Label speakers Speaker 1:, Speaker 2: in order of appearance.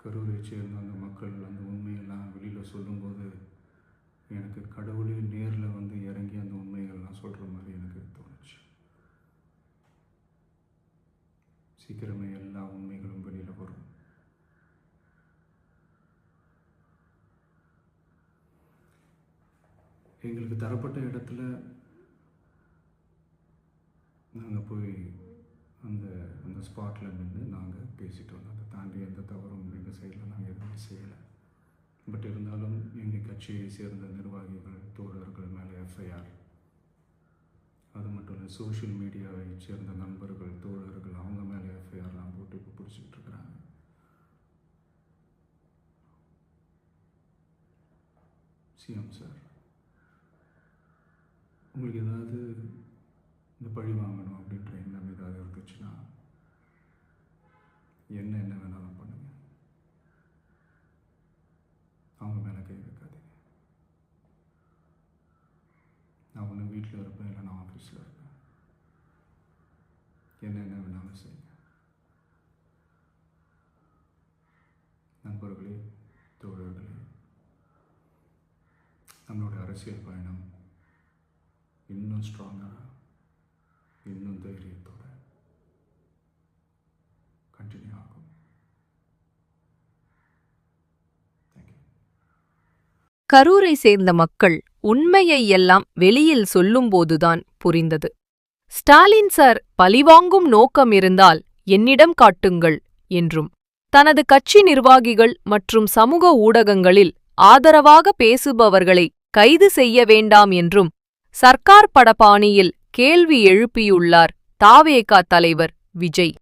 Speaker 1: கரூரை சேர்ந்த அந்த மக்கள் அந்த உண்மையெல்லாம் வெளியில் சொல்லும்போது எனக்கு கடவுளே நேரில் வந்து இறங்கி அந்த உண்மைகள்லாம் சொல்கிற மாதிரி எனக்கு தோணுச்சு. சீக்கிரமே எல்லா உண்மைகளும் வெளியில் வரும். எங்களுக்கு தரப்பட்ட இடத்துல நாங்கள் போய் அந்த அந்த ஸ்பாட்டில் நின்று நாங்கள் பேசிட்டு வந்தோம். அதை தாண்டி எந்த தவறும் எங்கள் சைடில் நாங்கள் எதுவுமே செய்யலை. பட் இருந்தாலும் எங்கள் கட்சியை சேர்ந்த நிர்வாகிகள் தோழர்கள் மேலே எஃப்ஐஆர், அது மட்டும் இல்லை சோஷியல் மீடியாவை சேர்ந்த நண்பர்கள் தோழர்கள் அவங்க மேலே எஃப்ஐஆர்லாம் போட்டு இப்போ பிடிச்சிட்டு இருக்கிறாங்க. சிஎம் சார், உங்களுக்கு ஏதாவது இந்த பழி வாங்கணும் அப்படின்ற எண்ணம் ஏதாவது இருந்துச்சுன்னா என்ன வேணாலும் பண்ணுங்க. அவங்க மேலே கை வைக்காதீங்க. நான் ஒன்று வீட்டில் இருப்பேன், இல்லை நான் ஆஃபீஸில் இருப்பேன். என்ன வேணாலும் செய்யுங்க. நண்பர்களே, தோழர்களே, நம்மளுடைய அரசியல் பயணம் இன்னும் ஸ்ட்ராங்காக, இன்னும் தைரியத்தோட கண்டினியூ ஆகும். தேங்க்யூ.
Speaker 2: கரூரை சேர்ந்த மக்கள் உண்மையை எல்லாம் வெளியில் சொல்லும்போதுதான் புரிந்தது. ஸ்டாலின் சார் பழிவாங்கும் நோக்கம் இருந்தால் என்னிடம் காட்டுங்கள் என்றும், தனது கட்சி நிர்வாகிகள் மற்றும் சமூக ஊடகங்களில் ஆதரவாக பேசுபவர்களை கைது செய்ய வேண்டாம் என்றும் சர்க்கார் பட பாணியில் கேள்வி எழுப்பியுள்ளார் தாவேகா தலைவர் விஜய்.